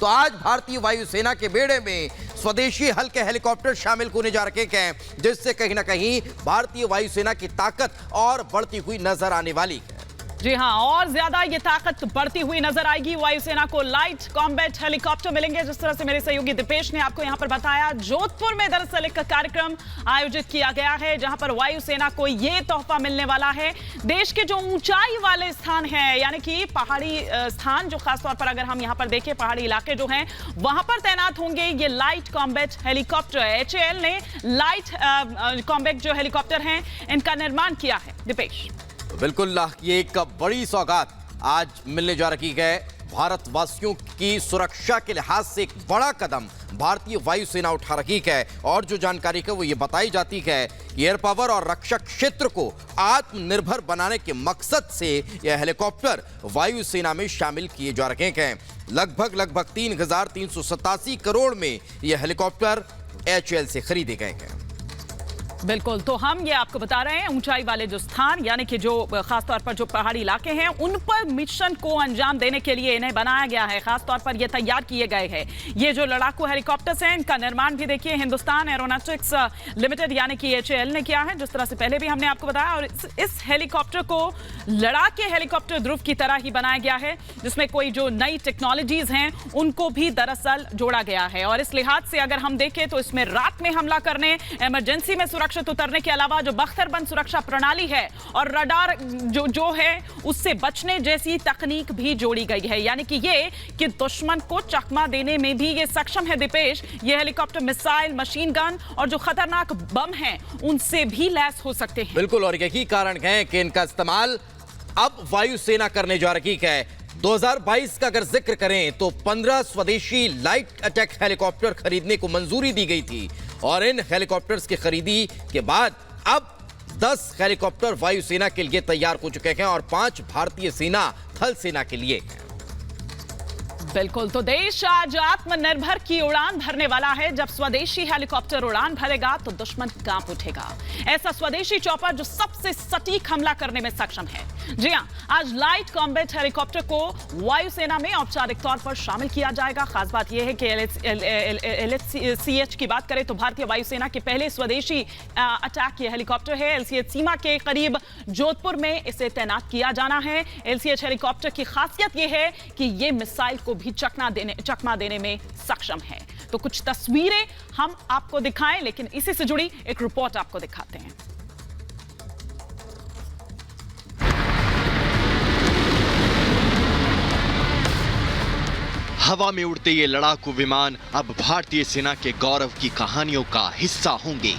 तो आज भारतीय वायुसेना के बेड़े में स्वदेशी हल्के हेलीकॉप्टर शामिल होने जा रहे हैं, जिससे कहीं ना कहीं भारतीय वायुसेना की ताकत और बढ़ती हुई नजर आने वाली है। जी हां, और ज्यादा ये ताकत बढ़ती हुई नजर आएगी। वायुसेना को लाइट कॉम्बैट हेलीकॉप्टर मिलेंगे, जिस तरह से मेरे सहयोगी दीपेश ने आपको यहां पर बताया। जोधपुर में दरअसल एक कार्यक्रम आयोजित किया गया है, जहां पर वायुसेना को ये तोहफा मिलने वाला है। देश के जो ऊंचाई वाले स्थान हैं, यानी कि पहाड़ी स्थान, जो खासतौर पर अगर हम यहां पर देखें, पहाड़ी इलाके जो हैं, वहां पर तैनात होंगे ये लाइट कॉम्बैट हेलीकॉप्टर। HAL ने लाइट कॉम्बैट जो हेलीकॉप्टर हैं, इनका निर्माण किया है। दीपेश, बिल्कुल, ये एक बड़ी सौगात आज मिलने जा रही है। भारतवासियों की सुरक्षा के लिहाज से एक बड़ा कदम भारतीय वायुसेना उठा रही है, और जो जानकारी है वो ये बताई जाती है कि एयर पावर और रक्षक क्षेत्र को आत्मनिर्भर बनाने के मकसद से यह हेलीकॉप्टर वायुसेना में शामिल किए जा रहे हैं। लगभग 3,387 करोड़ में यह हेलीकॉप्टर HAL से खरीदे गए हैं। बिल्कुल, तो हम ये आपको बता रहे हैं ऊंचाई वाले जो स्थान, यानी कि जो खासतौर पर जो पहाड़ी इलाके हैं, उन पर मिशन को अंजाम देने के लिए इन्हें बनाया गया है। खासतौर पर ये तैयार किए गए हैं। ये जो लड़ाकू हेलीकॉप्टर्स हैं, इनका निर्माण भी देखिए हिंदुस्तान एरोनॉटिक्स लिमिटेड यानी कि HAL ने किया है, जिस तरह से पहले भी हमने आपको बताया। और इस हेलीकॉप्टर को लड़ाके हेलीकॉप्टर ध्रुव की तरह ही बनाया गया है, जिसमें कोई जो नई टेक्नोलॉजीज हैं उनको भी दरअसल जोड़ा गया है। और इस लिहाज से अगर हम देखें तो इसमें रात में हमला करने, इमरजेंसी में सुरक्षित उतरने के अलावा जो बख्तरबंद सुरक्षा प्रणाली है और रडार जो है उससे बचने जैसी तकनीक भी जोड़ी गई है। यानी कि ये कि दुश्मन को चकमा देने में भी ये सक्षम है। दीपेश, ये हेलीकॉप्टर मिसाइल, मशीन गन और जो खतरनाक बम हैं उनसे भी लैस हो सकते हैं। बिल्कुल, और यही कारण है कि इनका इस्तेमाल अब वायुसेना करने जा रही है। 2022 का अगर जिक्र करें तो 15 स्वदेशी लाइट अटैक हेलीकॉप्टर खरीदने को मंजूरी दी गई थी, और इन हेलीकॉप्टर्स की खरीदी के बाद अब 10 हेलीकॉप्टर वायुसेना के लिए तैयार हो चुके हैं और 5 भारतीय सेना थल सेना के लिए हैं। बिल्कुल, तो देश आज आत्मनिर्भर की उड़ान भरने वाला है। जब स्वदेशी हेलीकॉप्टर उड़ान भरेगा तो दुश्मन कांप उठेगा। ऐसा स्वदेशी चॉपर जो सबसे सटीक हमला करने में सक्षम है। जी हां, आज लाइट कॉम्बैट हेलीकॉप्टर को वायुसेना में औपचारिक तौर पर शामिल किया जाएगा। खास बात यह है कि LCH की बात करें तो भारतीय वायुसेना के पहले स्वदेशी अटैक ये हेलीकॉप्टर है। LCH सीमा के करीब जोधपुर में इसे तैनात किया जाना है। LCH हेलीकॉप्टर की खासियत यह है कि ये मिसाइल को भी चकमा देने में सक्षम है। तो कुछ तस्वीरें हम आपको दिखाएं, लेकिन इसी से जुड़ी एक रिपोर्ट आपको दिखाते हैं। हवा में उड़ते ये लड़ाकू विमान अब भारतीय सेना के गौरव की कहानियों का हिस्सा होंगे।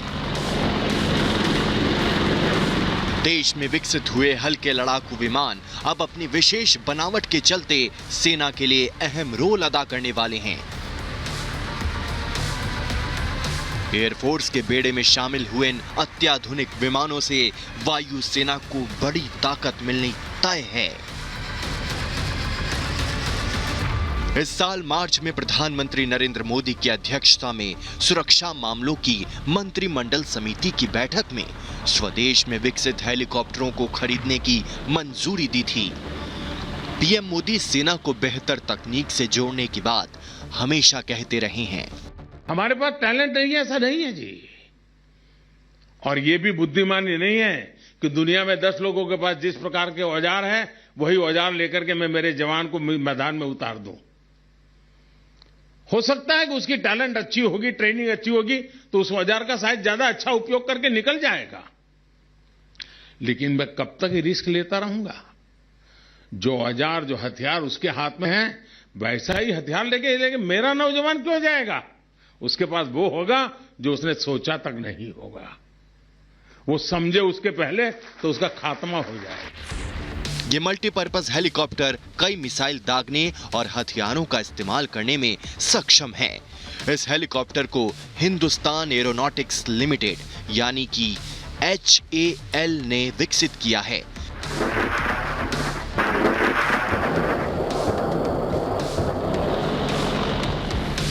देश में विकसित हुए हल्के लड़ाकू विमान अब अपनी विशेष बनावट के चलते सेना के लिए अहम रोल अदा करने वाले हैं। एयरफोर्स के बेड़े में शामिल हुए इन अत्याधुनिक विमानों से वायु सेना को बड़ी ताकत मिलनी तय है। इस साल मार्च में प्रधानमंत्री नरेंद्र मोदी की अध्यक्षता में सुरक्षा मामलों की मंत्रिमंडल समिति की बैठक में स्वदेश में विकसित हेलीकॉप्टरों को खरीदने की मंजूरी दी थी। पीएम मोदी सेना को बेहतर तकनीक से जोड़ने की बात हमेशा कहते रहे हैं। हमारे पास टैलेंट नहीं है, ऐसा नहीं है जी। और ये भी बुद्धिमानी नहीं है कि दुनिया में 10 लोगों के पास जिस प्रकार के औजार हैं वही औजार लेकर के मैं मेरे जवान को मैदान में उतार दूं। हो सकता है कि उसकी टैलेंट अच्छी होगी, ट्रेनिंग अच्छी होगी, तो उस औजार का शायद ज्यादा अच्छा उपयोग करके निकल जाएगा। लेकिन मैं कब तक ये रिस्क लेता रहूंगा? जो औजार, जो हथियार उसके हाथ में है, वैसा ही हथियार लेके मेरा नौजवान क्यों जाएगा? उसके पास वो होगा जो उसने सोचा तक नहीं होगा। वो समझे उसके पहले तो उसका खात्मा हो जाएगा। ये मल्टीपर्पज हेलीकॉप्टर कई मिसाइल दागने और हथियारों का इस्तेमाल करने में सक्षम है। इस हेलीकॉप्टर को हिंदुस्तान एरोनॉटिक्स लिमिटेड यानी कि HAL ने विकसित किया है।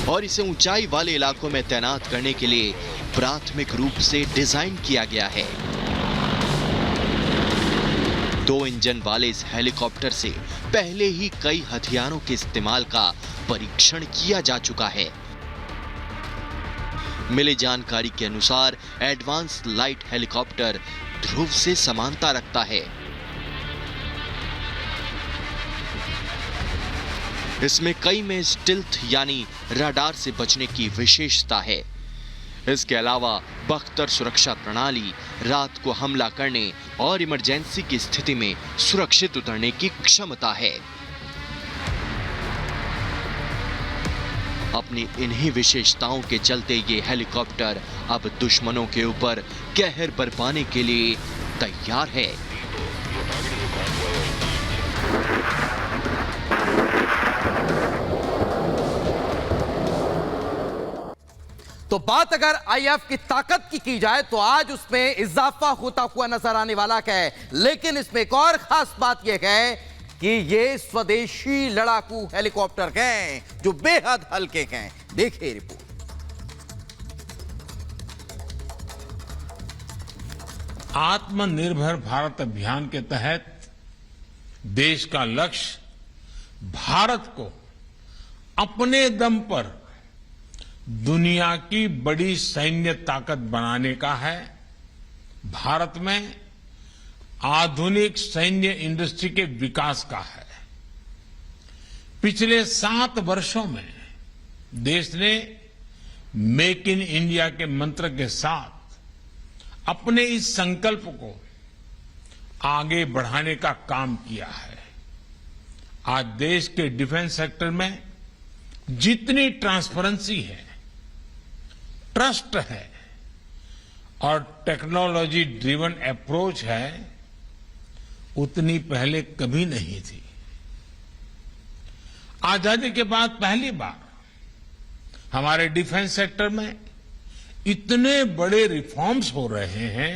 और इसे ऊंचाई वाले इलाकों में तैनात करने के लिए प्राथमिक रूप से डिजाइन किया गया है। 2 इंजन वाले इस हेलीकॉप्टर से पहले ही कई हथियारों के इस्तेमाल का परीक्षण किया जा चुका है। मिली जानकारी के अनुसार एडवांस लाइट हेलीकॉप्टर ध्रुव से समानता रखता है। इसमें कई में स्टिल्थ यानी रडार से बचने की विशेषता है। इसके अलावा बख्तर सुरक्षा प्रणाली रात को हमला करने और इमरजेंसी की स्थिति में सुरक्षित उतरने की क्षमता है। अपनी इन्हीं विशेषताओं के चलते ये हेलीकॉप्टर अब दुश्मनों के ऊपर कहर बरपाने के लिए तैयार है। तो बात अगर आईएफ की ताकत की जाए तो आज उसमें इजाफा होता हुआ नजर आने वाला है। लेकिन इसमें एक और खास बात यह है कि ये स्वदेशी लड़ाकू हेलीकॉप्टर हैं जो बेहद हल्के हैं। देखिए रिपोर्ट। आत्मनिर्भर भारत अभियान के तहत देश का लक्ष्य भारत को अपने दम पर दुनिया की बड़ी सैन्य ताकत बनाने का है। भारत में आधुनिक सैन्य इंडस्ट्री के विकास का है। पिछले 7 वर्षों में देश ने मेक इन इंडिया के मंत्र के साथ अपने इस संकल्प को आगे बढ़ाने का काम किया है। आज देश के डिफेंस सेक्टर में जितनी ट्रांसपेरेंसी है, ट्रस्ट है और टेक्नोलॉजी ड्रिवन अप्रोच है, उतनी पहले कभी नहीं थी। आजादी के बाद पहली बार हमारे डिफेंस सेक्टर में इतने बड़े रिफॉर्म्स हो रहे हैं।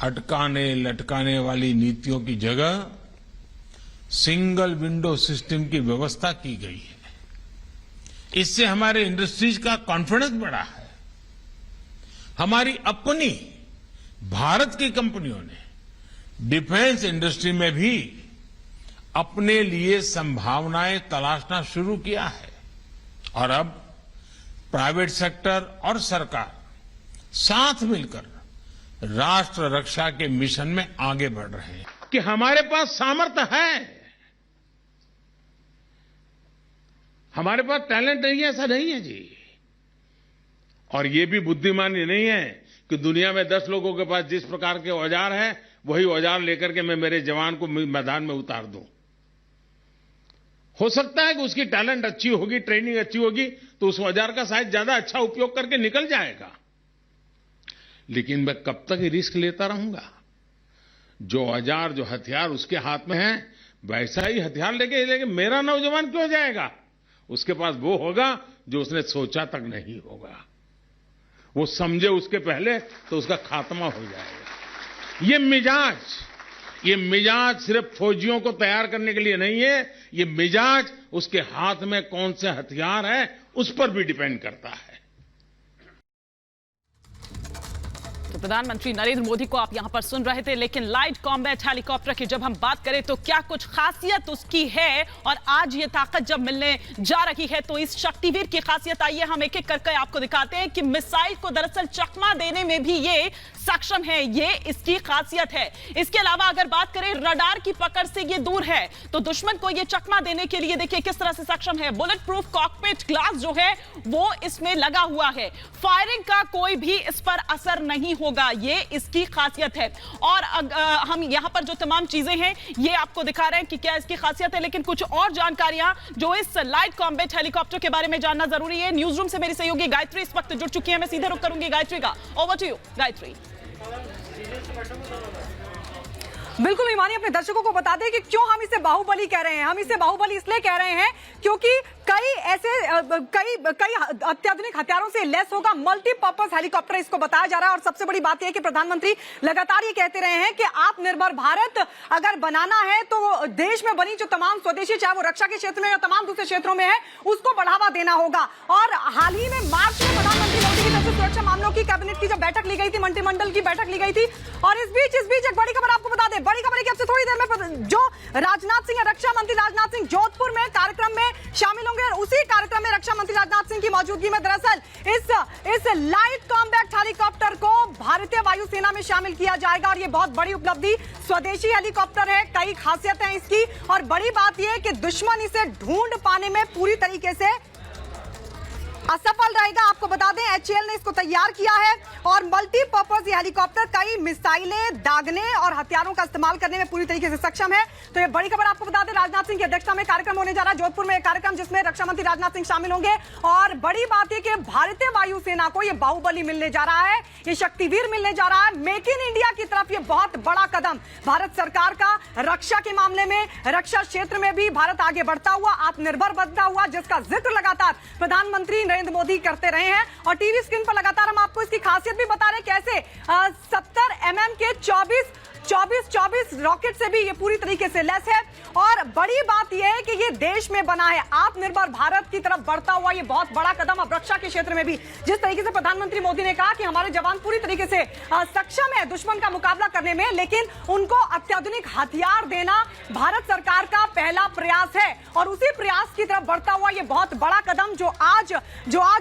अटकाने लटकाने वाली नीतियों की जगह सिंगल विंडो सिस्टम की व्यवस्था की गई है। इससे हमारे इंडस्ट्रीज का कॉन्फिडेंस बढ़ा है। हमारी अपनी भारत की कंपनियों ने डिफेंस इंडस्ट्री में भी अपने लिए संभावनाएं तलाशना शुरू किया है और अब प्राइवेट सेक्टर और सरकार साथ मिलकर राष्ट्र रक्षा के मिशन में आगे बढ़ रहे हैं कि हमारे पास सामर्थ्य है, हमारे पास टैलेंट नहीं है, ऐसा नहीं है जी। और ये भी बुद्धिमानी नहीं है कि दुनिया में 10 लोगों के पास जिस प्रकार के औजार हैं वही औजार लेकर के मैं मेरे जवान को मैदान में उतार दूं। हो सकता है कि उसकी टैलेंट अच्छी होगी, ट्रेनिंग अच्छी होगी तो उस औजार का शायद ज्यादा अच्छा उपयोग करके निकल जाएगा। लेकिन मैं कब तक रिस्क लेता रहूंगा? जो औजार जो हथियार उसके हाथ में है वैसा ही हथियार लेके मेरा नौजवान क्यों जाएगा? उसके पास वो होगा जो उसने सोचा तक नहीं होगा। वो समझे उसके पहले तो उसका खात्मा हो जाएगा। ये मिजाज सिर्फ फौजियों को तैयार करने के लिए नहीं है। ये मिजाज उसके हाथ में कौन से हथियार है उस पर भी डिपेंड करता है। तो प्रधानमंत्री नरेंद्र मोदी को आप यहां पर सुन रहे थे, लेकिन लाइट कॉम्बैट हेलीकॉप्टर की जब हम बात करें तो क्या कुछ खासियत उसकी है और आज ये ताकत जब मिलने जा रही है तो इस शक्तिवीर की खासियत आइए हम एक एक करके आपको दिखाते हैं कि मिसाइल को दरअसल चकमा देने में भी ये सक्षम है। ये इसकी खासियत है। इसके अलावा अगर बात करें रडार की पकड़ से ये दूर है तो दुश्मन को ये चकमा देने के लिए देखिए किस तरह से सक्षम है। बुलेट प्रूफ कॉकपिट ग्लास जो है वो इसमें लगा हुआ है। फायरिंग का कोई भी इस पर असर नहीं होगा, ये इसकी खासियत है। और हम यहां पर जो तमाम चीजें हैं ये आपको दिखा रहे हैं कि क्या इसकी खासियत है, लेकिन कुछ और जानकारियां जो इस लाइट कॉम्बैट हेलीकॉप्टर के बारे में जानना जरूरी है। न्यूज रूम से मेरी सहयोगी गायत्री इस वक्त जुड़ चुकी है। मैं सीधे रुक करूंगी गायत्री का। Over to you Gayatri. बिल्कुल हिमानी, अपने दर्शकों को बता दें कि क्यों हम इसे बाहुबली कह रहे हैं। हम इसे बाहुबली इसलिए कह रहे हैं क्योंकि कई ऐसे कई अत्याधुनिक हथियारों से लैस होगा, मल्टीपर्पज हेलीकॉप्टर इसको बताया जा रहा है। और सबसे बड़ी बात यह है कि प्रधानमंत्री लगातार ये कहते रहे हैं कि आत्मनिर्भर भारत अगर बनाना है तो देश में बनी जो तमाम स्वदेशी, चाहे वो रक्षा के क्षेत्र में या तमाम दूसरे क्षेत्रों में है, उसको बढ़ावा देना होगा। और हाल ही में मार्च में प्रधानमंत्री मोदी की तरफ से सुरक्षा मामलों की कैबिनेट की जब बैठक ली गई थी, मंत्रिमंडल की बैठक ली गई थी, और इस बीच एक बड़ी खबर आपको बता दें, बड़ी खबर की अब से थोड़ी देर में जो राजनाथ सिंह, रक्षा मंत्री राजनाथ सिंह जोधपुर में कार्यक्रम में शामिल होंगे। उसी कार्यक्रम में रक्षा मंत्री राजनाथ सिंह की मौजूदगी में दरअसल इस लाइट कॉम्बैट हेलीकॉप्टर को भारतीय वायुसेना में शामिल किया जाएगा। और ये बहुत बड़ी उपलब्धि, स्वदेशी हेलीकॉप्टर है, कई खासियतें हैं इसकी, और बड़ी बात यह है कि दुश्मन इसे ढूंढ पाने में पूरी तरीके से असफल रहेगा। आपको बता दें HAL ने इसको तैयार किया है और मल्टीपर्पज ये हेलीकॉप्टर कई मिसाइलें दागने और हथियारों का इस्तेमाल करने में पूरी तरीके से सक्षम है। तो ये बड़ी खबर आपको बता दें, राजनाथ सिंह की अध्यक्षता में कार्यक्रम होने जा रहा है जोधपुर में, एक कार्यक्रम जिसमें रक्षा मंत्री राजनाथ सिंह शामिल होंगे। और बड़ी बात यह कि भारतीय वायुसेना को यह बाहुबली मिलने जा रहा है, ये शक्तिवीर मिलने जा रहा है। मेक इन इंडिया की तरफ ये बहुत बड़ा कदम भारत सरकार का, रक्षा के मामले में, रक्षा क्षेत्र में भी भारत आगे बढ़ता हुआ, आत्मनिर्भर बनता हुआ, जिसका जिक्र लगातार प्रधानमंत्री नरेंद्र मोदी करते रहे हैं। और टीवी स्क्रीन पर लगातार हम आपको इसकी खासियत भी बता रहे हैं, कैसे 70 mm के 24 रॉकेट से भी ये पूरी तरीके से लैस है। और बड़ी बात यह है कि ये देश में बना है, आत्मनिर्भर भारत की तरफ बढ़ता हुआ ये बहुत बड़ा कदम अब रक्षा के क्षेत्र में भी, जिस तरीके से प्रधानमंत्री मोदी ने कहा कि हमारे जवान पूरी तरीके से सक्षम है दुश्मन का मुकाबला करने में, लेकिन उनको अत्याधुनिक हथियार देना भारत सरकार का पहला प्रयास है। और उसी प्रयास की तरफ बढ़ता हुआ ये बहुत बड़ा कदम जो आज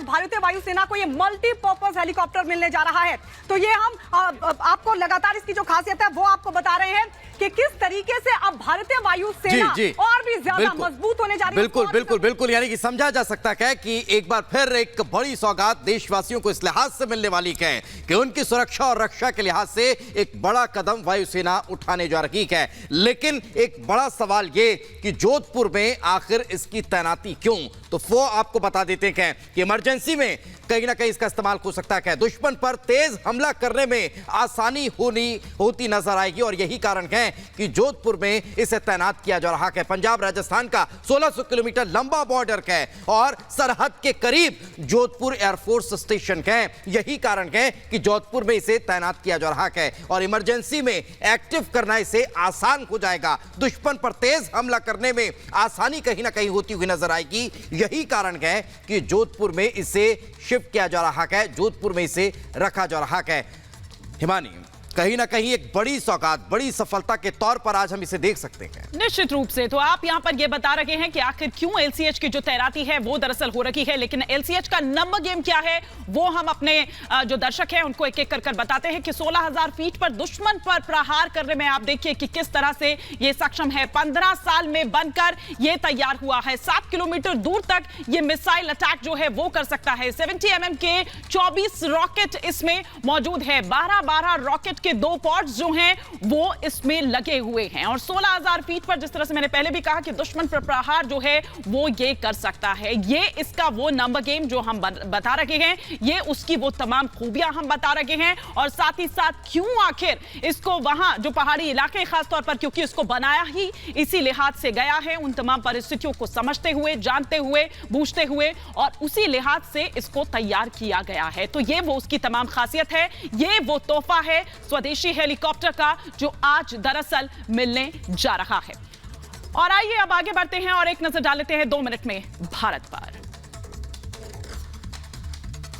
भारतीय वायुसेना को ये मल्टीपर्पज हेलीकॉप्टर मिलने जा रहा है। तो ये हम आपको लगातार इसकी जो खासियत है वो आपको बता रहे हैं कि किस तरीके से अब भारतीय वायुसेना और भी ज्यादा मजबूत होने जा रही है। बिल्कुल यानी कि समझा जा सकता है कि एक बार फिर एक बड़ी सौगात देशवासियों को इस लिहाज से मिलने वाली है कि उनकी सुरक्षा और रक्षा के लिहाज से एक बड़ा कदम वायुसेना उठाने जा रही है। लेकिन एक बड़ा सवाल ये कि जोधपुर में आखिर इसकी तैनाती क्यों, तो वो आपको बता देते हैं कि इमरजेंसी में कहीं ना कहीं इसका इस्तेमाल हो सकता है, दुश्मन पर तेज हमला करने में आसानी होती नजर आएगी। और यही कारण है कि जोधपुर में इसे तैनात किया जा रहा है। पंजाब राजस्थान का 1600 किलोमीटर लंबा बॉर्डर है और सरहद के करीब जोधपुर एयरफोर्स स्टेशन है। यही कारण है कि जोधपुर में इसे तैनात किया जा रहा है और इमरजेंसी में एक्टिव करना इसे आसान हो जाएगा, दुश्मन पर तेज हमला करने में आसानी कहीं ना कहीं होती हुई नजर आएगी। यही कारण है कि जोधपुर में इसे शिफ्ट किया जा रहा है, जोधपुर में इसे रखा जा रहा है। हिमानी, कहीं ना कहीं एक बड़ी सौगात, बड़ी सफलता के तौर पर आज हम इसे देख सकते हैं। निश्चित रूप से। तो आप यहां पर यह बता रहे हैं कि आखिर क्यों LCH की जो तैनाती है वो दरअसल हो रही है, लेकिन LCH का नंबर गेम क्या है वो हम अपने जो दर्शक हैं उनको एक एक कर बताते हैं कि 16,000 फीट पर दुश्मन पर प्रहार करने में आप देखिए कि किस तरह से ये सक्षम है। 15 साल में बनकर ये तैयार हुआ है। 7 किलोमीटर दूर तक ये मिसाइल अटैक जो है वो कर सकता है। 70 mm के 24 रॉकेट इसमें मौजूद है। 12 रॉकेट के 2 पॉड्स जो हैं वो इसमें लगे हुए हैं। और 16,000 फीट पर, जिस तरह से मैंने पहले भी कहा कि दुश्मन पर प्रहार जो है वो ये कर सकता है। ये इसका वो नंबर गेम जो हम बता रहे हैं, ये उसकी वो तमाम खूबियां हम बता रहे हैं। और साथ ही साथ क्यों आखिर इसको वहां जो पहाड़ी इलाके खासतौर पर, क्योंकि इसको बनाया ही इसी लिहाज से गया है, उन तमाम परिस्थितियों को समझते हुए, जानते हुए, बूझते हुए, और उसी लिहाज से इसको तैयार किया गया है। तो ये वो उसकी तमाम खासियत है, ये वो तोहफा है स्वदेशी हेलीकॉप्टर का जो आज दरअसल मिलने जा रहा है। और आइए अब आगे बढ़ते हैं और एक नजर डाल लेते हैं 2 मिनट में भारत पर।